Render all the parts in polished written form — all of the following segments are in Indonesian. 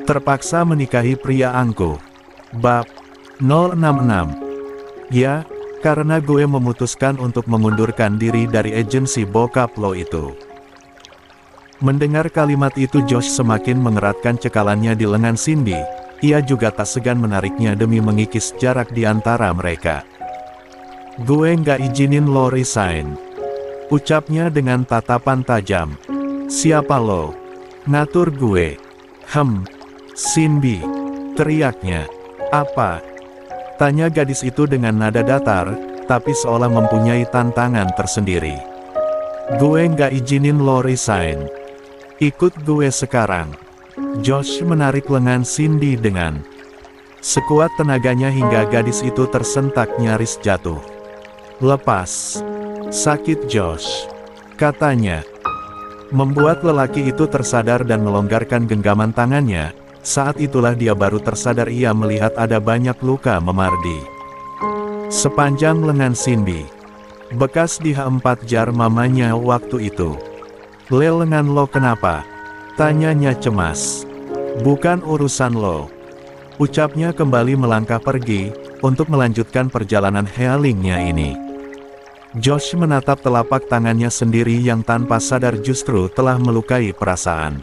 Terpaksa menikahi pria angkuh. Bab 066. Ya, karena gue memutuskan untuk mengundurkan diri dari agensi bokap lo itu. Mendengar kalimat itu Josh semakin mengeratkan cekalannya di lengan Cindy. Ia juga tak segan menariknya demi mengikis jarak di antara mereka. Gue nggak izinin lo resign. Ucapnya dengan tatapan tajam. Siapa lo? Ngatur gue. Cindy, teriaknya. Apa? Tanya gadis itu dengan nada datar, tapi seolah mempunyai tantangan tersendiri. Gue nggak izinin lo resign. Ikut gue sekarang. Josh menarik lengan Cindy dengan sekuat tenaganya hingga gadis itu tersentak nyaris jatuh. Lepas. Sakit Josh, katanya. Membuat lelaki itu tersadar dan melonggarkan genggaman tangannya. Saat itulah dia baru tersadar ia melihat ada banyak luka memar di sepanjang lengan Cindy. Bekas dihampat jar mamanya waktu itu. Lengan lo kenapa? Tanyanya cemas. Bukan urusan lo. Ucapnya kembali melangkah pergi, untuk melanjutkan perjalanan healingnya ini. Josh menatap telapak tangannya sendiri yang tanpa sadar justru telah melukai perasaan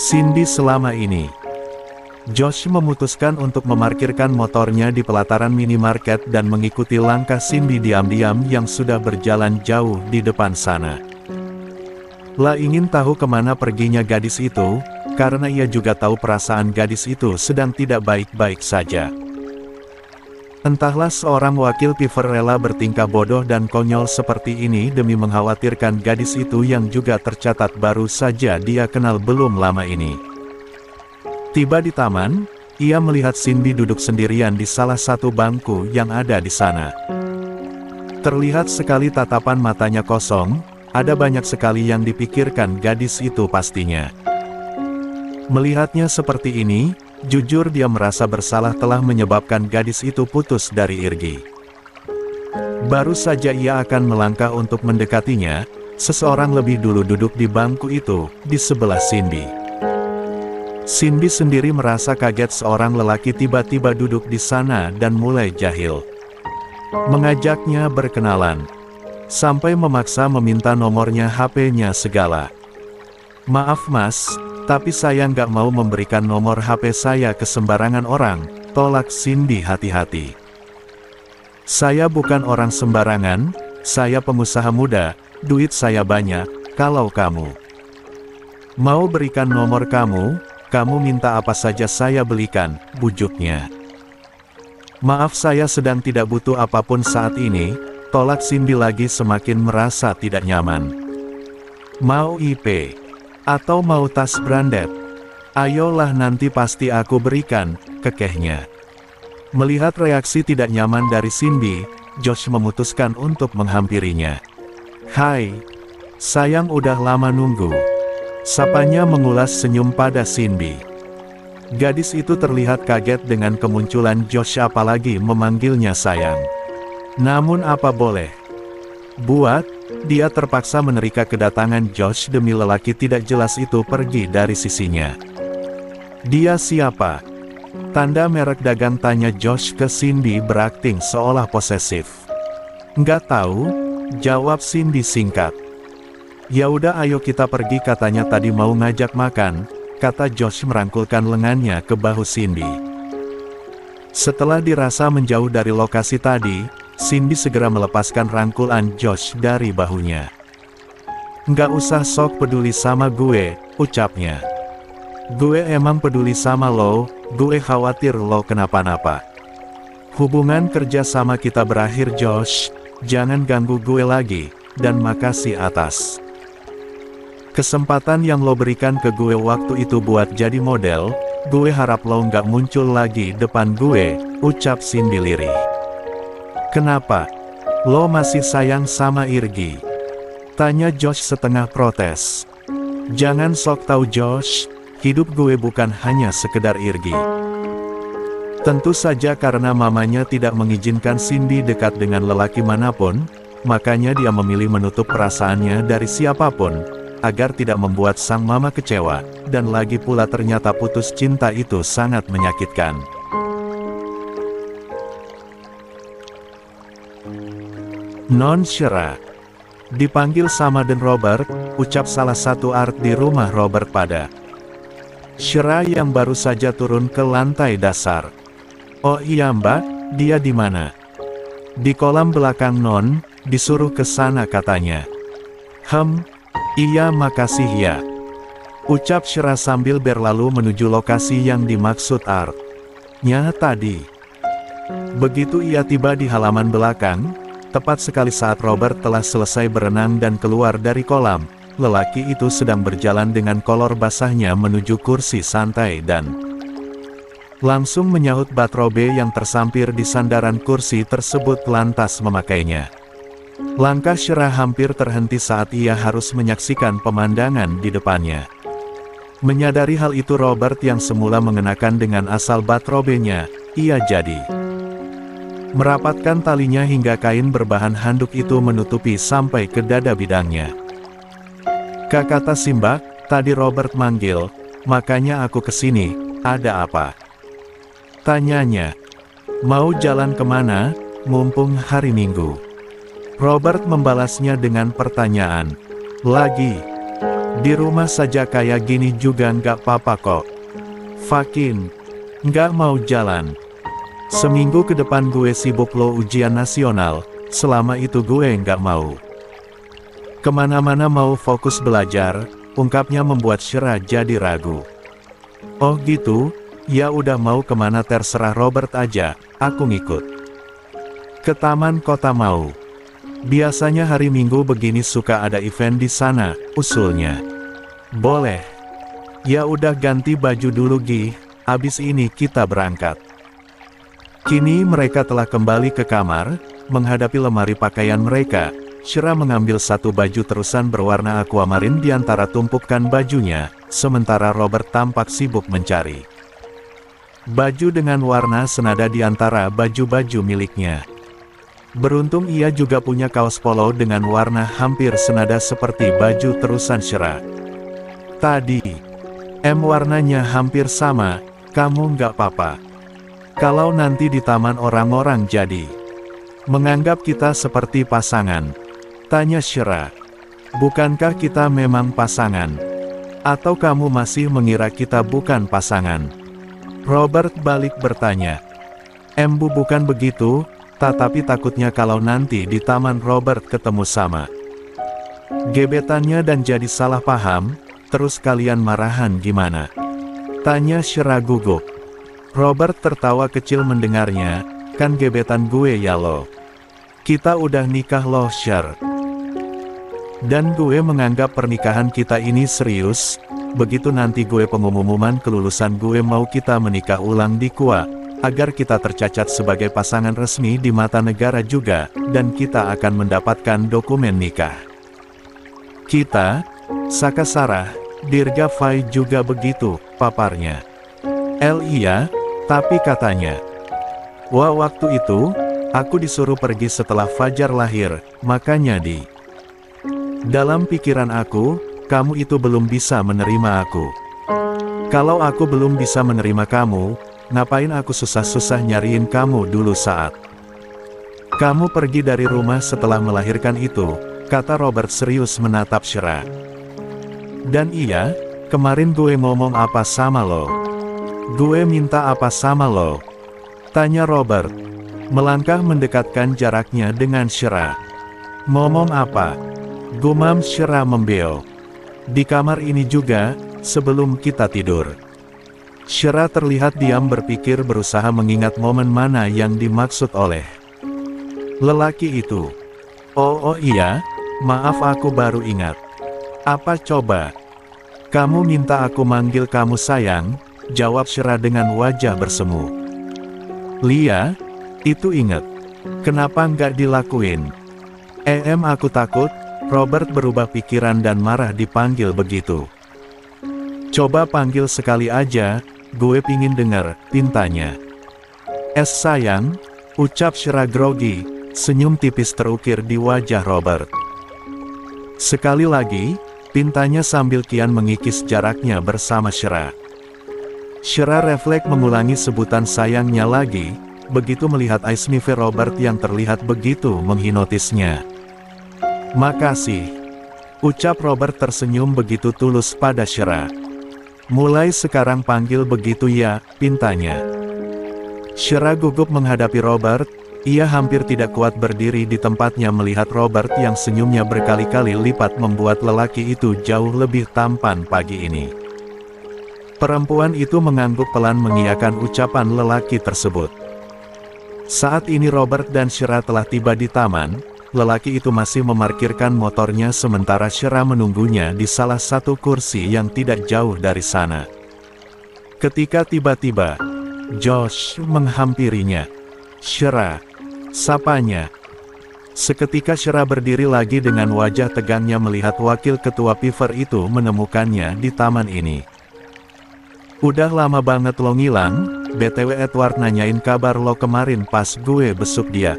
Cindy selama ini. Josh memutuskan untuk memarkirkan motornya di pelataran minimarket dan mengikuti langkah Cindy diam-diam yang sudah berjalan jauh di depan sana. Lah ingin tahu kemana perginya gadis itu, karena ia juga tahu perasaan gadis itu sedang tidak baik-baik saja. Entahlah seorang wakil Piver rela bertingkah bodoh dan konyol seperti ini demi mengkhawatirkan gadis itu yang juga tercatat baru saja dia kenal belum lama ini. Tiba di taman, ia melihat Cindy duduk sendirian di salah satu bangku yang ada di sana. Terlihat sekali tatapan matanya kosong, ada banyak sekali yang dipikirkan gadis itu pastinya. Melihatnya seperti ini, jujur dia merasa bersalah telah menyebabkan gadis itu putus dari Irgi. Baru saja ia akan melangkah untuk mendekatinya, seseorang lebih dulu duduk di bangku itu, di sebelah Cindy. Cindy sendiri merasa kaget seorang lelaki tiba-tiba duduk di sana dan mulai jahil. Mengajaknya berkenalan. Sampai memaksa meminta nomornya HP-nya segala. Maaf mas, tapi saya nggak mau memberikan nomor HP saya ke sembarangan orang, tolak Cindy hati-hati. Saya bukan orang sembarangan, saya pengusaha muda, duit saya banyak, kalau kamu mau berikan nomor kamu minta apa saja saya belikan, bujuknya. Maaf saya sedang tidak butuh apapun saat ini, tolak Cindy lagi semakin merasa tidak nyaman. Mau IP? Atau mau tas branded? Ayolah nanti pasti aku berikan, kekehnya. Melihat reaksi tidak nyaman dari Cindy, Josh memutuskan untuk menghampirinya. Hai, sayang udah lama nunggu. Sapanya mengulas senyum pada Cindy. Gadis itu terlihat kaget dengan kemunculan Josh apalagi memanggilnya sayang. Namun apa boleh buat, dia terpaksa menerika kedatangan Josh demi lelaki tidak jelas itu pergi dari sisinya. Dia siapa? Tanda merek dagang tanya Josh ke Cindy berakting seolah posesif. Nggak tahu, jawab Cindy singkat. Ya udah ayo kita pergi katanya tadi mau ngajak makan, kata Josh merangkulkan lengannya ke bahu Cindy. Setelah dirasa menjauh dari lokasi tadi, Cindy segera melepaskan rangkulan Josh dari bahunya. Nggak usah sok peduli sama gue, ucapnya. Gue emang peduli sama lo, gue khawatir lo kenapa-napa. Hubungan kerja sama kita berakhir Josh, jangan ganggu gue lagi, dan makasih atas kesempatan yang lo berikan ke gue waktu itu buat jadi model, gue harap lo nggak muncul lagi depan gue, ucap Cindy lirih. Kenapa? Lo masih sayang sama Irgi? Tanya Josh setengah protes. Jangan sok tahu Josh, hidup gue bukan hanya sekedar Irgi. Tentu saja karena mamanya tidak mengizinkan Cindy dekat dengan lelaki manapun, makanya dia memilih menutup perasaannya dari siapapun, agar tidak membuat sang mama kecewa, dan lagi pula ternyata putus cinta itu sangat menyakitkan. Non Shira. Dipanggil sama Den Robert, ucap salah satu art di rumah Robert pada Shira yang baru saja turun ke lantai dasar. Oh iya mbak, dia di mana? Di kolam belakang Non, disuruh ke sana katanya. Iya makasih ya. Ucap Shira sambil berlalu menuju lokasi yang dimaksud Art-nya tadi. Begitu ia tiba di halaman belakang, tepat sekali saat Robert telah selesai berenang dan keluar dari kolam, lelaki itu sedang berjalan dengan kolor basahnya menuju kursi santai dan langsung menyahut batrobe yang tersampir di sandaran kursi tersebut lantas memakainya. Langkah Shira hampir terhenti saat ia harus menyaksikan pemandangan di depannya. Menyadari hal itu Robert yang semula mengenakan dengan asal batrobenya, ia jadi merapatkan talinya hingga kain berbahan handuk itu menutupi sampai ke dada bidangnya. Kata Simba, tadi Robert manggil, makanya aku kesini, ada apa? Tanyanya. Mau jalan kemana, mumpung hari Minggu? Robert membalasnya dengan pertanyaan. Lagi. Di rumah saja kayak gini juga nggak apa-apa kok. Fakin. Nggak mau jalan. Seminggu ke depan gue sibuk lo ujian nasional, selama itu gue nggak mau kemana-mana, mau fokus belajar, ungkapnya membuat Shira jadi ragu. Oh gitu, ya udah mau kemana terserah Robert aja, aku ngikut. Ke taman kota mau. Biasanya hari Minggu begini suka ada event di sana, usulnya. Boleh. Ya udah ganti baju dulu Gi, abis ini kita berangkat. Kini mereka telah kembali ke kamar, menghadapi lemari pakaian mereka. Shira mengambil satu baju terusan berwarna aquamarine di antara tumpukan bajunya, sementara Robert tampak sibuk mencari baju dengan warna senada di antara baju-baju miliknya. Beruntung ia juga punya kaos polo dengan warna hampir senada seperti baju terusan Shira. Tadi, warnanya hampir sama, kamu nggak apa-apa? Kalau nanti di taman orang-orang jadi menganggap kita seperti pasangan? Tanya Shira. Bukankah kita memang pasangan? Atau kamu masih mengira kita bukan pasangan? Robert balik bertanya. Bukan begitu, tetapi takutnya kalau nanti di taman Robert ketemu sama gebetannya dan jadi salah paham, terus kalian marahan gimana? Tanya Shira gugup. Robert tertawa kecil mendengarnya, kan gebetan gue ya lo. Kita udah nikah loh Shir. Dan gue menganggap pernikahan kita ini serius, begitu nanti gue pengumuman kelulusan gue mau kita menikah ulang di KUA, agar kita tercatat sebagai pasangan resmi di mata negara juga, dan kita akan mendapatkan dokumen nikah kita. Saka Sarah, Dirga Fai juga begitu, paparnya. Iya, tapi katanya. Wah waktu itu, aku disuruh pergi setelah Fajar lahir, makanya di dalam pikiran aku, kamu itu belum bisa menerima aku. Kalau aku belum bisa menerima kamu, ngapain aku susah-susah nyariin kamu dulu saat kamu pergi dari rumah setelah melahirkan itu, kata Robert serius menatap Shira. Dan iya, kemarin gue ngomong apa sama lo? Gue minta apa sama lo? Tanya Robert, melangkah mendekatkan jaraknya dengan Shira. Ngomong apa? Gumam Shira membeo. Di kamar ini juga, sebelum kita tidur. Shira terlihat diam berpikir berusaha mengingat momen mana yang dimaksud oleh lelaki itu. Oh iya, maaf aku baru ingat. Apa coba? Kamu minta aku manggil kamu sayang, jawab Shira dengan wajah bersemu. Lia, itu inget. Kenapa nggak dilakuin? Aku takut. Robert berubah pikiran dan marah dipanggil begitu. Coba panggil sekali aja, gue pingin denger, pintanya. Sayang, ucap Shira grogi, senyum tipis terukir di wajah Robert. Sekali lagi, pintanya sambil kian mengikis jaraknya bersama Shera. Shera refleks mengulangi sebutan sayangnya lagi, begitu melihat Aisnive Robert yang terlihat begitu menghipnotisnya. "Makasih," ucap Robert tersenyum begitu tulus pada Shera. "Mulai sekarang panggil begitu ya," pintanya. Shera gugup menghadapi Robert, ia hampir tidak kuat berdiri di tempatnya melihat Robert yang senyumnya berkali-kali lipat membuat lelaki itu jauh lebih tampan pagi ini. Perempuan itu mengangguk pelan mengiyakan ucapan lelaki tersebut. Saat ini Robert dan Shera telah tiba di taman, lelaki itu masih memarkirkan motornya sementara Shera menunggunya di salah satu kursi yang tidak jauh dari sana. Ketika tiba-tiba, Josh menghampirinya. "Shera," sapanya. Seketika Shera berdiri lagi dengan wajah tegangnya melihat wakil ketua Piver itu menemukannya di taman ini. "Udah lama banget lo ngilang, BTW Edward nanyain kabar lo kemarin pas gue besuk dia."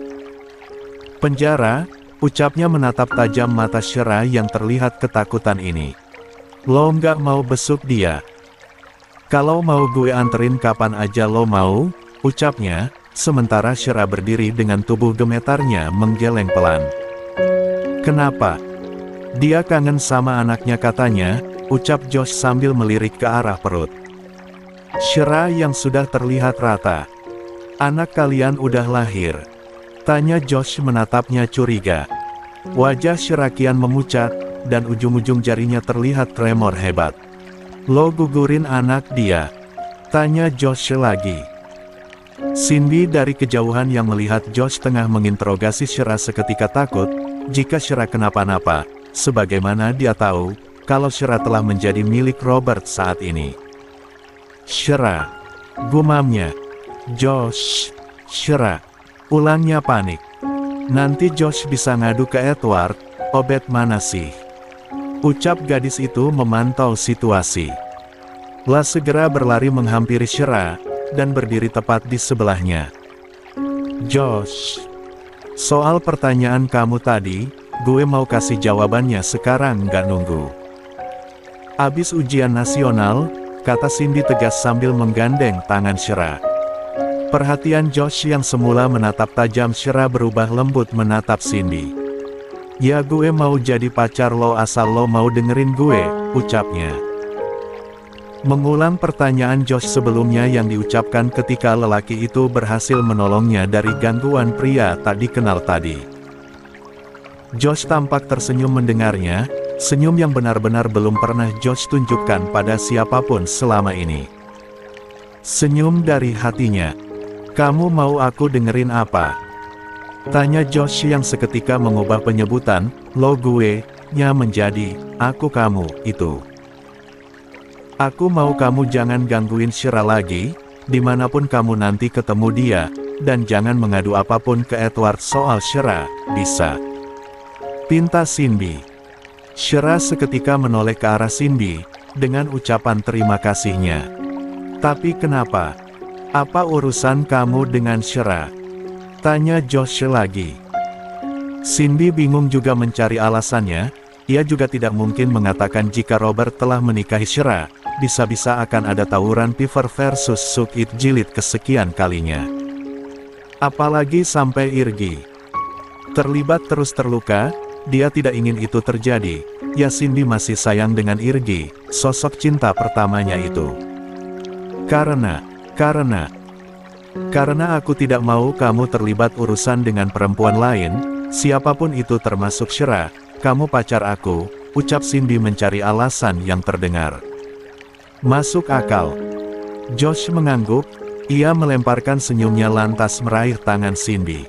"Penjara?" ucapnya menatap tajam mata Shera yang terlihat ketakutan ini. "Lo nggak mau besuk dia? Kalau mau gue anterin kapan aja lo mau," ucapnya, sementara Shera berdiri dengan tubuh gemetarnya menggeleng pelan. "Kenapa?" "Dia kangen sama anaknya katanya," ucap Josh sambil melirik ke arah perut Shera yang sudah terlihat rata. "Anak kalian udah lahir?" tanya Josh menatapnya curiga. Wajah Shera kian memucat, dan ujung-ujung jarinya terlihat tremor hebat. "Lo gugurin anak dia?" tanya Josh lagi. Cindy dari kejauhan yang melihat Josh tengah menginterogasi Shera seketika takut, jika Shera kenapa-napa, sebagaimana dia tahu, kalau Shera telah menjadi milik Robert saat ini. "Shera," gumamnya. "Josh, Shera," ulangnya panik. "Nanti Josh bisa ngadu ke Edward, Obed mana sih?" ucap gadis itu memantau situasi. Lah segera berlari menghampiri Shera, dan berdiri tepat di sebelahnya. "Josh, soal pertanyaan kamu tadi, gue mau kasih jawabannya sekarang nggak nunggu. Abis ujian nasional," kata Cindy tegas sambil menggandeng tangan Shera. Perhatian Josh yang semula menatap tajam Shera berubah lembut menatap Cindy. "Ya gue mau jadi pacar lo asal lo mau dengerin gue," ucapnya. Mengulang pertanyaan Josh sebelumnya yang diucapkan ketika lelaki itu berhasil menolongnya dari gangguan pria tak dikenal tadi. Josh tampak tersenyum mendengarnya, senyum yang benar-benar belum pernah Josh tunjukkan pada siapapun selama ini. Senyum dari hatinya. "Kamu mau aku dengerin apa?" tanya Josh yang seketika mengubah penyebutan "lo gue"-nya menjadi "aku kamu" itu. "Aku mau kamu jangan gangguin Shera lagi, dimanapun kamu nanti ketemu dia, dan jangan mengadu apapun ke Edward soal Shera, bisa?" pinta Cindy. Shera seketika menoleh ke arah Cindy, dengan ucapan terima kasihnya. "Tapi kenapa? Apa urusan kamu dengan Shera?" tanya Josh lagi. Cindy bingung juga mencari alasannya, ia juga tidak mungkin mengatakan jika Robert telah menikahi Shera, bisa-bisa akan ada tawuran Piver versus Sukit jilid kesekian kalinya. Apalagi sampai Irgi terlibat terus terluka, dia tidak ingin itu terjadi, ya Cindy masih sayang dengan Irgi, sosok cinta pertamanya itu. Karena aku tidak mau kamu terlibat urusan dengan perempuan lain, siapapun itu termasuk Shera, kamu pacar aku, ucap Cindy mencari alasan yang terdengar masuk akal. Josh mengangguk, ia melemparkan senyumnya lantas meraih tangan Cindy.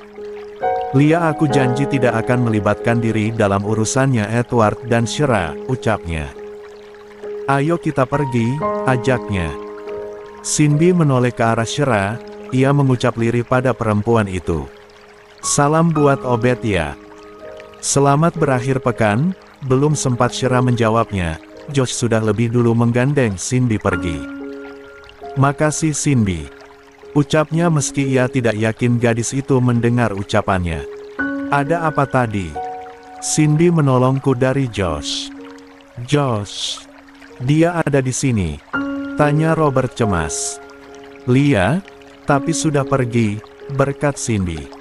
"Lia, aku janji tidak akan melibatkan diri dalam urusannya Edward dan Shera," ucapnya. "Ayo kita pergi," ajaknya. Cindy menoleh ke arah Shera, ia mengucap lirih pada perempuan itu. "Salam buat Obed ya. Selamat berakhir pekan." Belum sempat Shera menjawabnya, Josh sudah lebih dulu menggandeng Cindy pergi. "Makasih Cindy," ucapnya meski ia tidak yakin gadis itu mendengar ucapannya. "Ada apa tadi?" "Cindy menolongku dari Josh. Josh. Dia ada di sini. Tanya Robert cemas. Lia, tapi sudah pergi, berkat Cindy.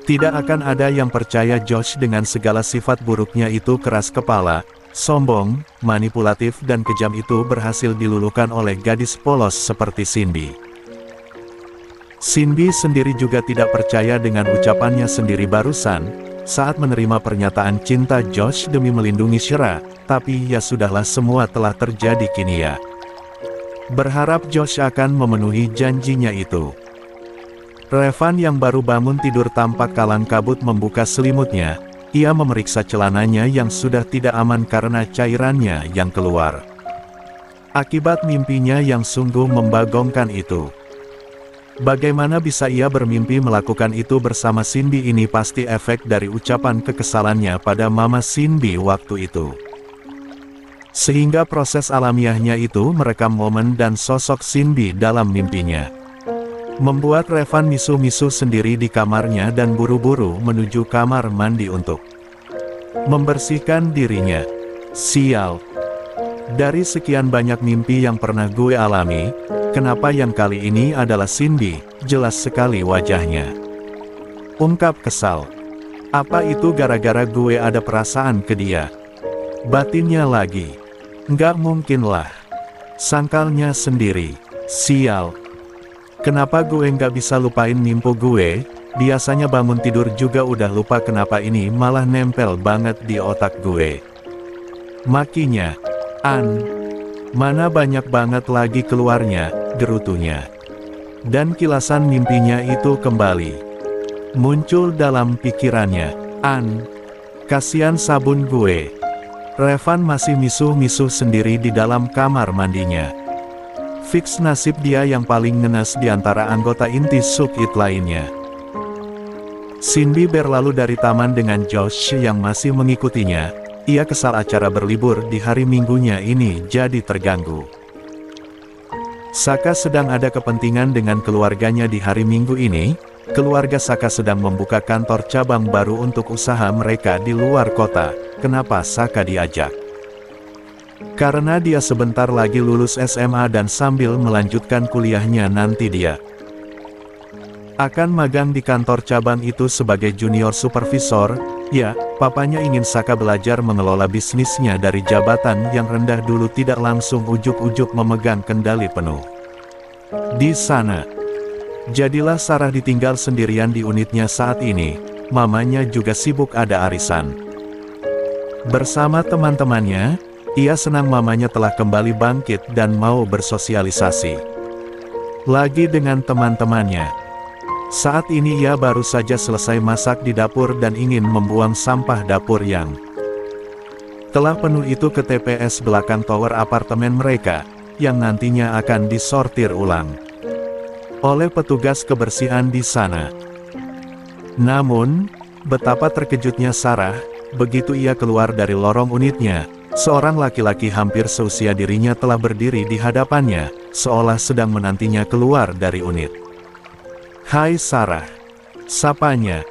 Tidak akan ada yang percaya Josh dengan segala sifat buruknya itu. Keras kepala, sombong, manipulatif dan kejam itu berhasil diluluhkan oleh gadis polos seperti Cindy. Cindy sendiri juga tidak percaya dengan ucapannya sendiri barusan, saat menerima pernyataan cinta Josh demi melindungi Shira, tapi ya sudahlah, semua telah terjadi kini ya. Berharap Josh akan memenuhi janjinya itu. Revan yang baru bangun tidur tampak kalang kabut membuka selimutnya. Ia memeriksa celananya yang sudah tidak aman karena cairannya yang keluar. Akibat mimpinya yang sungguh membagongkan itu. Bagaimana bisa ia bermimpi melakukan itu bersama Cindy? Ini pasti efek dari ucapan kekesalannya pada Mama Cindy waktu itu. Sehingga proses alamiahnya itu merekam momen dan sosok Cindy dalam mimpinya. Membuat Revan misu-misu sendiri di kamarnya dan buru-buru menuju kamar mandi untuk membersihkan dirinya. Sial. Dari sekian banyak mimpi yang pernah gue alami, kenapa yang kali ini adalah Cindy? Jelas sekali wajahnya. Ungkap kesal. Apa itu gara-gara gue ada perasaan ke dia? Batinnya lagi. Nggak mungkin lah. Sangkalnya sendiri. Sial. Kenapa gue nggak bisa lupain mimpi gue? Biasanya bangun tidur juga udah lupa, kenapa ini malah nempel banget di otak gue. Makinya. Mana banyak banget lagi keluarnya, gerutunya. Dan kilasan mimpinya itu kembali muncul dalam pikirannya. Kasihan sabun gue. Revan masih misuh-misuh sendiri di dalam kamar mandinya. Fix nasib dia yang paling ngenes di antara anggota inti Sukit lainnya. Cindy berlalu dari taman dengan Josh yang masih mengikutinya. Ia kesal acara berlibur di hari Minggunya ini jadi terganggu. Saka sedang ada kepentingan dengan keluarganya di hari Minggu ini. Keluarga Saka sedang membuka kantor cabang baru untuk usaha mereka di luar kota. Kenapa Saka diajak? Karena dia sebentar lagi lulus SMA dan sambil melanjutkan kuliahnya nanti dia akan magang di kantor cabang itu sebagai junior supervisor. Ya, papanya ingin Saka belajar mengelola bisnisnya dari jabatan yang rendah dulu, tidak langsung ujuk-ujuk memegang kendali penuh di sana. Jadilah Sarah ditinggal sendirian di unitnya saat ini. Mamanya juga sibuk ada arisan bersama teman-temannya. Ia senang mamanya telah kembali bangkit dan mau bersosialisasi lagi dengan teman-temannya. Saat ini ia baru saja selesai masak di dapur dan ingin membuang sampah dapur yang telah penuh itu ke TPS belakang tower apartemen mereka, yang nantinya akan disortir ulang oleh petugas kebersihan di sana. Namun, betapa terkejutnya Sarah, begitu ia keluar dari lorong unitnya. Seorang laki-laki hampir seusia dirinya telah berdiri di hadapannya, seolah sedang menantinya keluar dari unit. "Hai Sarah," sapanya.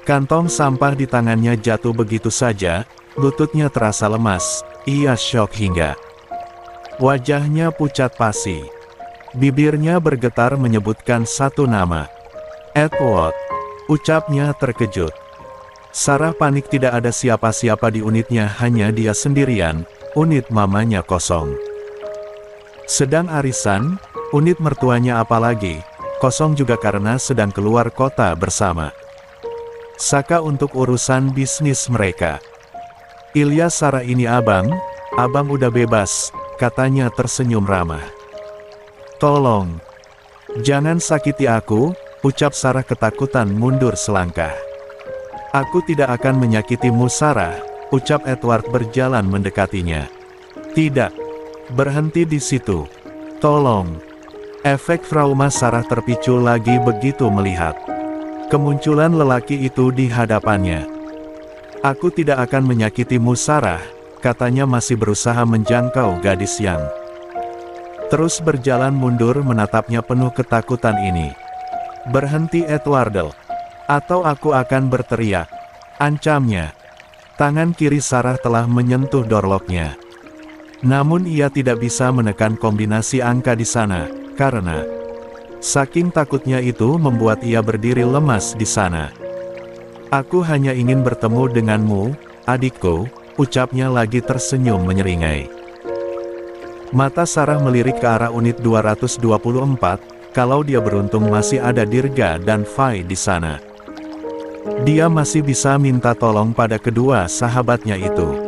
Kantong sampah di tangannya jatuh begitu saja, lututnya terasa lemas, ia syok hingga wajahnya pucat pasi. Bibirnya bergetar menyebutkan satu nama. "Edward," ucapnya terkejut. Sarah panik, tidak ada siapa-siapa di unitnya, hanya dia sendirian. Unit mamanya kosong. Sedang arisan, unit mertuanya apalagi, kosong juga karena sedang keluar kota bersama Saka untuk urusan bisnis mereka. "Ilyas, Sarah ini abang udah bebas," katanya tersenyum ramah. "Tolong, jangan sakiti aku," ucap Sarah ketakutan mundur selangkah. "Aku tidak akan menyakitimu Sarah," ucap Edward berjalan mendekatinya. "Tidak. Berhenti di situ. Tolong." Efek trauma Sarah terpicu lagi begitu melihat kemunculan lelaki itu di hadapannya. "Aku tidak akan menyakitimu Sarah," katanya masih berusaha menjangkau gadis yang terus berjalan mundur menatapnya penuh ketakutan ini. "Berhenti Edward, atau aku akan berteriak," ancamnya. Tangan kiri Sarah telah menyentuh doorlocknya. Namun ia tidak bisa menekan kombinasi angka di sana, karena saking takutnya itu membuat ia berdiri lemas di sana. Aku hanya ingin bertemu denganmu, adikku, ucapnya lagi tersenyum menyeringai. Mata Sarah melirik ke arah unit 224, kalau dia beruntung masih ada Dirga dan Fai di sana. Dia masih bisa minta tolong pada kedua sahabatnya itu.